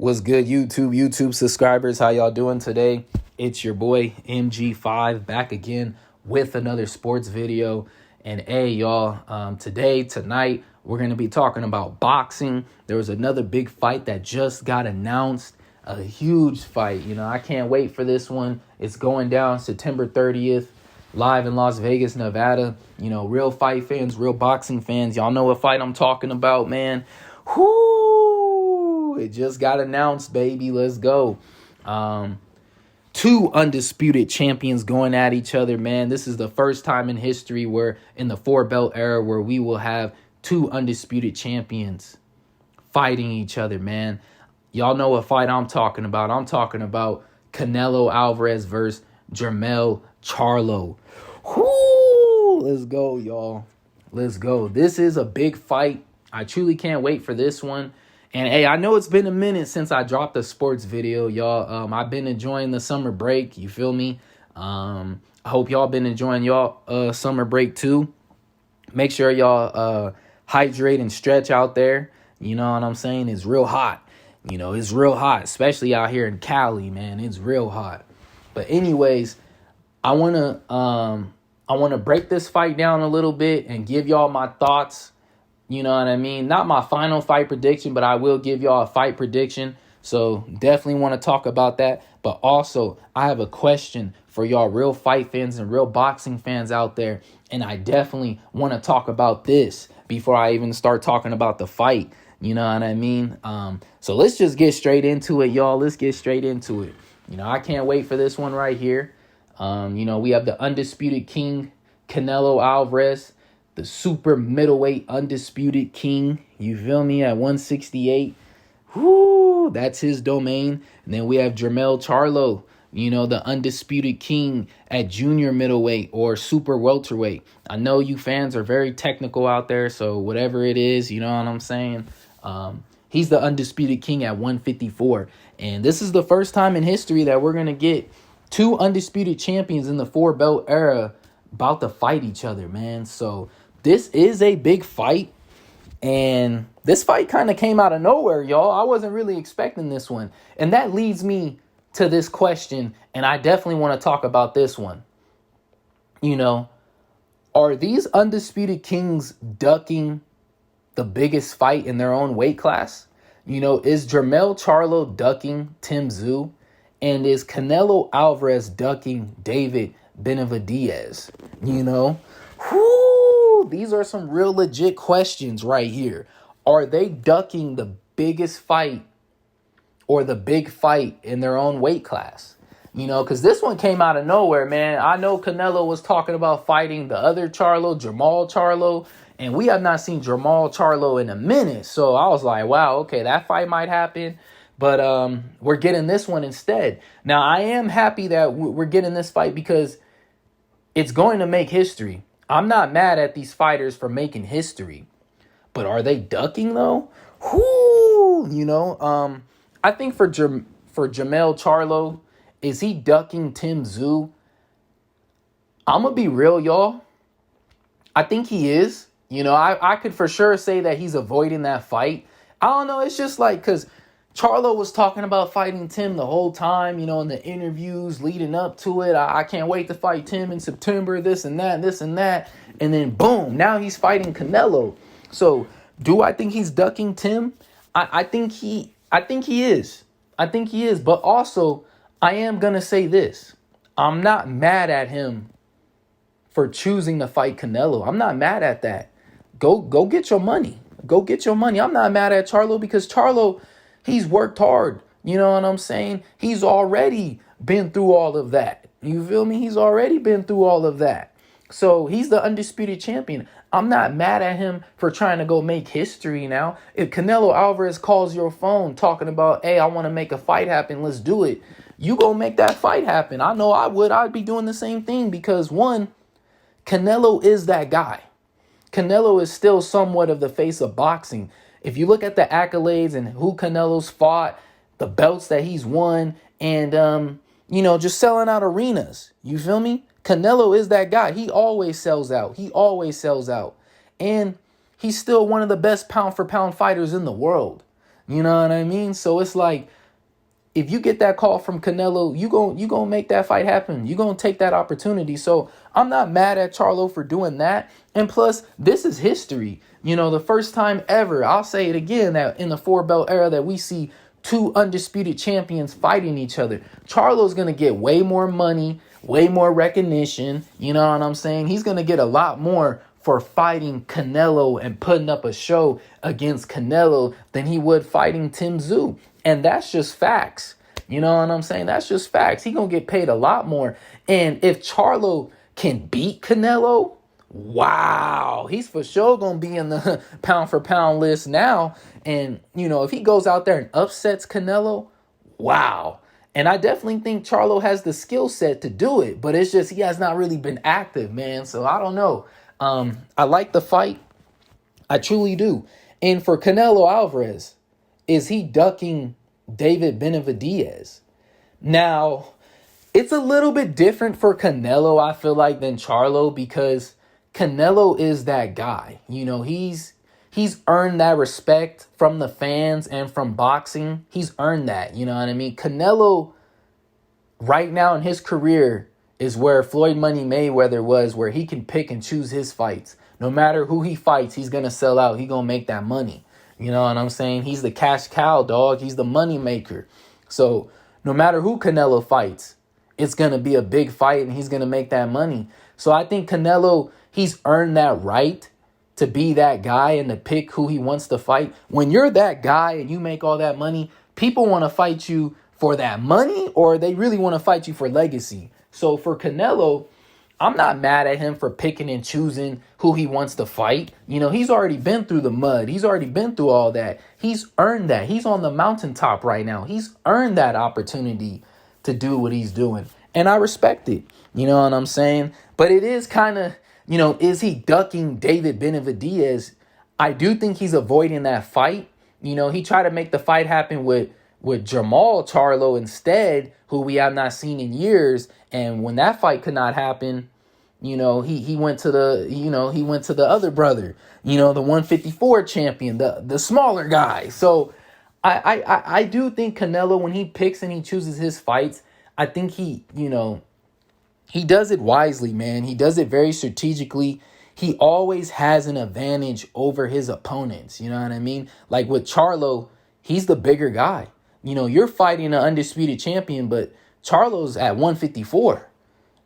What's good, YouTube subscribers? How y'all doing today? It's your boy MG5 back again with another sports video. And hey, y'all, tonight, we're going to be talking about boxing. There was another big fight that just got announced, a huge fight. I can't wait for this one. It's going down September 30th, live in Las Vegas, Nevada. Real fight fans, real boxing fans, y'all know what fight I'm talking about, man. It just got announced, baby. Let's go. Two undisputed champions going at each other, man. This is the first time in history where in the four-belt era where we will have two undisputed champions fighting each other, man. Y'all know what fight I'm talking about. I'm talking about Canelo Alvarez versus Charlo. Let's go, y'all. Let's go. This is a big fight. I truly can't wait for this one. And hey, I know it's been a minute since I dropped a sports video, y'all. I've been enjoying the summer break. You feel me? I hope y'all been enjoying y'all summer break too. Make sure y'all hydrate and stretch out there. You know what I'm saying? It's real hot. It's real hot, especially out here in Cali, man. It's real hot. But anyways, I wanna break this fight down a little bit and give y'all my thoughts. You know what I mean? Not my final fight prediction, but I will give y'all a fight prediction. So definitely want to talk about that. But also, I have a question for y'all real fight fans and real boxing fans out there. And I definitely want to talk about this before I even start talking about the fight. You know what I mean? So let's just get straight into it, y'all. Let's get straight into it. I can't wait for this one right here. We have the Undisputed King, Canelo Alvarez, the super middleweight Undisputed King, you feel me, at 168. That's his domain. And then we have Charlo, the Undisputed King at junior middleweight or super welterweight. I know you fans are very technical out there, so whatever it is, you know what I'm saying? He's the Undisputed King at 154. And this is the first time in history that we're going to get two undisputed champions in the four-belt era about to fight each other, man. So this is a big fight, and this fight kind of came out of nowhere, y'all. I wasn't really expecting this one, and that leads me to this question, and I definitely want to talk about this one. Are these Undisputed Kings ducking the biggest fight in their own weight class? Is Charlo ducking Tim Tszyu? And is Canelo Alvarez ducking David Benavidez? These are some real legit questions right here. Are they ducking the biggest fight or the big fight in their own weight class? Because this one came out of nowhere, man. I know Canelo was talking about fighting the other Charlo, Charlo, and we have not seen Charlo in a minute. So I was like, wow, okay, that fight might happen. But we're getting this one instead. Now, I am happy that we're getting this fight because it's going to make history. I'm not mad at these fighters for making history. But are they ducking, though? I think for Charlo, is he ducking Tim Tszyu? I'm going to be real, y'all. I think he is. I could for sure say that he's avoiding that fight. I don't know. It's just like because Charlo was talking about fighting Tim the whole time, in the interviews leading up to it. I can't wait to fight Tim in September, this and that, this and that. And then boom, now he's fighting Canelo. So do I think he's ducking Tim? I think he is. I think he is. But also, I am going to say this. I'm not mad at him for choosing to fight Canelo. I'm not mad at that. Go get your money. Go get your money. I'm not mad at Charlo because Charlo, he's worked hard. You know what I'm saying? He's already been through all of that. You feel me? He's already been through all of that. So he's the undisputed champion. I'm not mad at him for trying to go make history now. If Canelo Alvarez calls your phone talking about, hey, I want to make a fight happen, let's do it. You go make that fight happen. I know I would. I'd be doing the same thing because one, Canelo is that guy. Canelo is still somewhat of the face of boxing. If you look at the accolades and who Canelo's fought, the belts that he's won, and, just selling out arenas. You feel me? Canelo is that guy. He always sells out. He always sells out. And he's still one of the best pound-for-pound fighters in the world. You know what I mean? So it's like, if you get that call from Canelo, you gonna make that fight happen. You gonna take that opportunity. So I'm not mad at Charlo for doing that. And plus, this is history. You know, the first time ever, I'll say it again, that in the 4-belt era that we see two undisputed champions fighting each other. Charlo's gonna get way more money, way more recognition. You know what I'm saying? He's gonna get a lot more for fighting Canelo and putting up a show against Canelo than he would fighting Tim Tszyu. And that's just facts. You know what I'm saying? That's just facts. He gonna get paid a lot more. And if Charlo can beat Canelo, wow, he's for sure gonna be in the pound for pound list now. And, you know, if he goes out there and upsets Canelo, wow. And I definitely think Charlo has the skill set to do it, but it's just he has not really been active, man. So I don't know. I like the fight. I truly do. And for Canelo Alvarez, is he ducking David Benavidez? Now, it's a little bit different for Canelo, I feel like, than Charlo, because Canelo is that guy. You know, he's earned that respect from the fans and from boxing. He's earned that, you know what I mean? Canelo, right now in his career, is where Floyd Money Mayweather was, where he can pick and choose his fights. No matter who he fights, he's going to sell out. He's going to make that money. You know what I'm saying? He's the cash cow, dog. He's the money maker. So no matter who Canelo fights, it's going to be a big fight and he's going to make that money. So I think Canelo, he's earned that right to be that guy and to pick who he wants to fight. When you're that guy and you make all that money, people want to fight you for that money, or they really want to fight you for legacy. So for Canelo, I'm not mad at him for picking and choosing who he wants to fight. You know, he's already been through the mud. He's already been through all that. He's earned that. He's on the mountaintop right now. He's earned that opportunity to do what he's doing. And I respect it. You know what I'm saying? But it is kind of, you know, is he ducking David Benavidez? I do think he's avoiding that fight. You know, he tried to make the fight happen with Jamal Charlo instead, who we have not seen in years. And when that fight could not happen, you know, he went to the other brother, you know, the 154 champion, the smaller guy. So I do think Canelo, when he picks and he chooses his fights, I think he does it wisely, man. He does it very strategically. He always has an advantage over his opponents. You know what I mean? Like with Charlo, he's the bigger guy. You know, you're fighting an undisputed champion, but Charlo's at 154.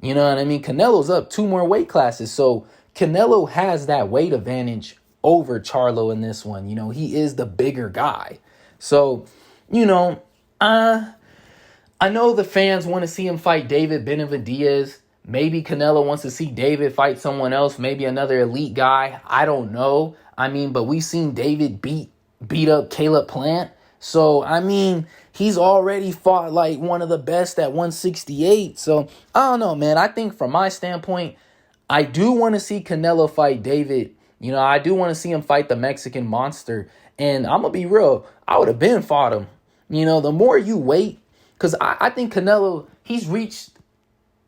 You know what I mean? Canelo's up 2 more weight classes. So Canelo has that weight advantage over Charlo in this one. You know, he is the bigger guy. So, you know, I know the fans want to see him fight David Benavidez. Maybe Canelo wants to see David fight someone else, maybe another elite guy. I don't know. I mean, but we've seen David beat up Caleb Plant. So, I mean, he's already fought like one of the best at 168. So, I don't know, man. I think from my standpoint, I do want to see Canelo fight David. You know, I do want to see him fight the Mexican monster. And I'm going to be real. I would have been fought him. You know, the more you wait, because I think Canelo, he's reached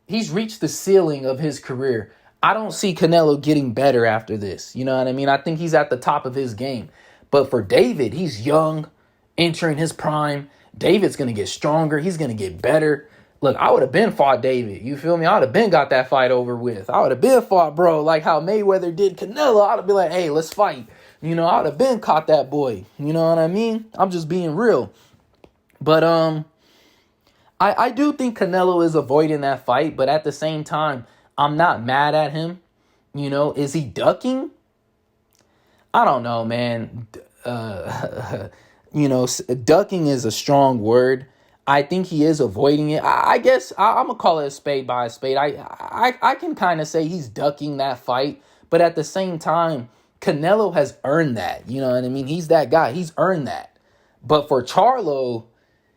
the ceiling of his career. I don't see Canelo getting better after this. You know what I mean? I think he's at the top of his game. But for David, he's young, entering his prime. David's going to get stronger. He's going to get better. Look, I would have been fought David. You feel me? I would have been got that fight over with. I would have been fought, bro, like how Mayweather did Canelo. I would have been like, hey, let's fight. You know, I would have been caught that boy. You know what I mean? I'm just being real. But I do think Canelo is avoiding that fight. But at the same time, I'm not mad at him. You know, is he ducking? I don't know, man. You know, ducking is a strong word. I think he is avoiding it. I guess I'm going to call it a spade by a spade. I can kind of say he's ducking that fight. But at the same time, Canelo has earned that. You know what I mean? He's that guy. He's earned that. But for Charlo,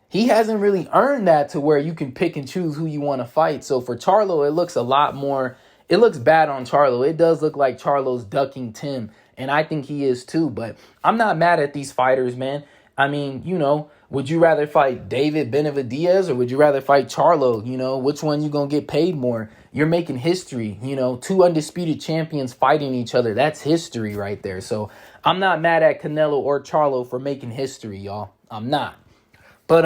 he hasn't really earned that to where you can pick and choose who you want to fight. So for Charlo, it looks a lot more. It looks bad on Charlo. It does look like Charlo's ducking Tim. And I think he is too. But I'm not mad at these fighters, man. I mean, you know, would you rather fight David Benavidez or would you rather fight Charlo? You know, which one you going to get paid more? You're making history, you know, 2 undisputed champions fighting each other. That's history right there. So I'm not mad at Canelo or Charlo for making history, y'all. I'm not. But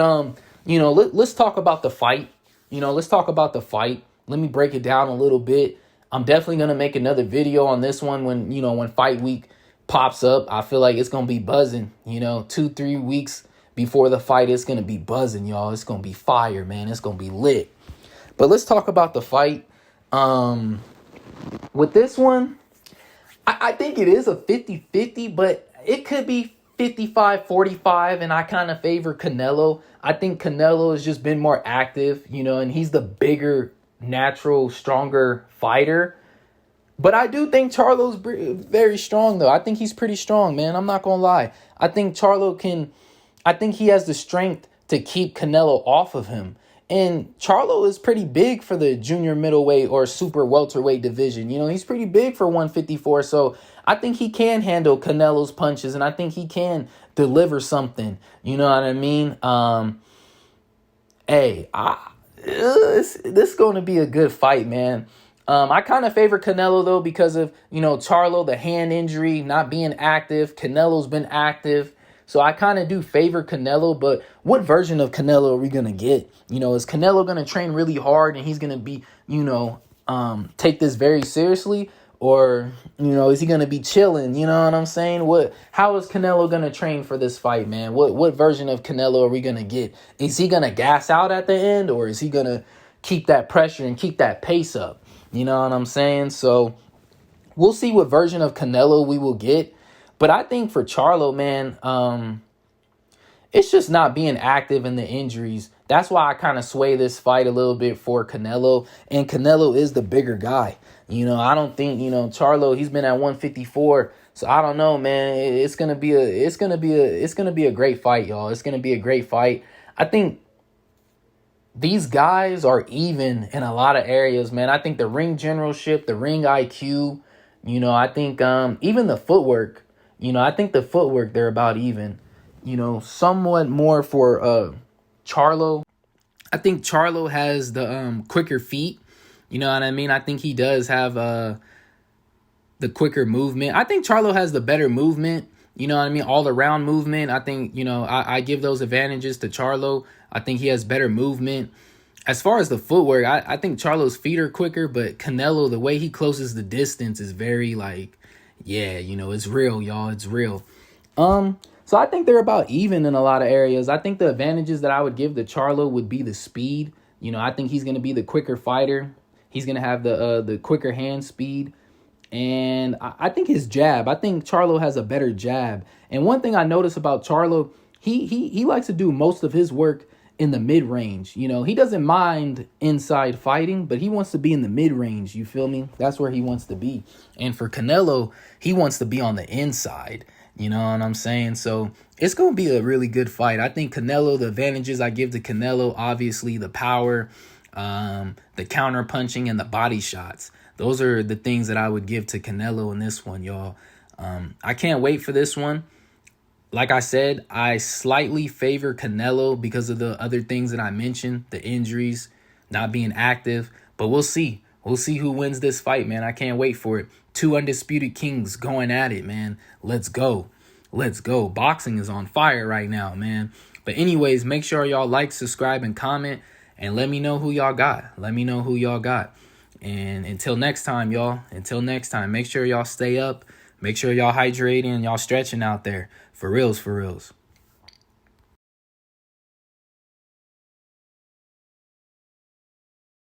let's talk about the fight. Let's talk about the fight. Let me break it down a little bit. I'm definitely gonna make another video on this one when fight week pops up. I feel like it's gonna be buzzing. 2-3 weeks before the fight, it's gonna be buzzing, y'all. It's gonna be fire, man. It's gonna be lit. But let's talk about the fight. With this one, I think it is a 50-50, but it could be 55-45, and I kind of favor Canelo. I think Canelo has just been more active, and he's the bigger, natural, stronger fighter. But I do think Charlo's very strong, though. I think he's pretty strong, man. I'm not going to lie. I think he has the strength to keep Canelo off of him. And Charlo is pretty big for the junior middleweight or super welterweight division. He's pretty big for 154. So I think he can handle Canelo's punches, and I think he can deliver something. You know what I mean? This is going to be a good fight, man. I kind of favor Canelo, though, because of, Charlo, the hand injury, not being active. Canelo's been active. So I kind of do favor Canelo, but what version of Canelo are we going to get? Is Canelo going to train really hard and he's going to be, take this very seriously? Or, is he going to be chilling? You know what I'm saying? How is Canelo going to train for this fight, man? What version of Canelo are we going to get? Is he going to gas out at the end, or is he going to keep that pressure and keep that pace up? You know what I'm saying? So we'll see what version of Canelo we will get. But I think for Charlo, man, it's just not being active in the injuries. That's why I kind of sway this fight a little bit for Canelo. And Canelo is the bigger guy. I don't think, Charlo, he's been at 154. So I don't know, man. It's gonna be a great fight, y'all. It's gonna be a great fight. I think these guys are even in a lot of areas, man. I think the ring generalship, the ring IQ, I think even the footwork. I think the footwork, they're about even. Somewhat more for Charlo. I think Charlo has the quicker feet. You know what I mean? I think he does have the quicker movement. I think Charlo has the better movement. You know what I mean? All around movement. I think, I give those advantages to Charlo. I think he has better movement. As far as the footwork, I think Charlo's feet are quicker, but Canelo, the way he closes the distance is very it's real, y'all. It's real. So I think they're about even in a lot of areas. I think the advantages that I would give to Charlo would be the speed. I think he's going to be the quicker fighter. He's going to have the quicker hand speed. And I think his jab. I think Charlo has a better jab. And one thing I notice about Charlo, he likes to do most of his work in the mid-range. He doesn't mind inside fighting, but he wants to be in the mid-range. You feel me? That's where he wants to be. And for Canelo, he wants to be on the inside. You know what I'm saying? So it's going to be a really good fight. I think Canelo, the advantages I give to Canelo, obviously the power, the counter punching, and the body shots. Those are the things that I would give to Canelo in this one, y'all. I can't wait for this one. Like I said, I slightly favor Canelo because of the other things that I mentioned, the injuries, not being active. But we'll see. We'll see who wins this fight, man. I can't wait for it. 2 undisputed kings going at it, man. Let's go. Let's go. Boxing is on fire right now, man. But anyways, make sure y'all like, subscribe, and comment. And let me know who y'all got. Let me know who y'all got. And until next time, y'all. Until next time, make sure y'all stay up. Make sure y'all hydrating and y'all stretching out there. For reals, for reals.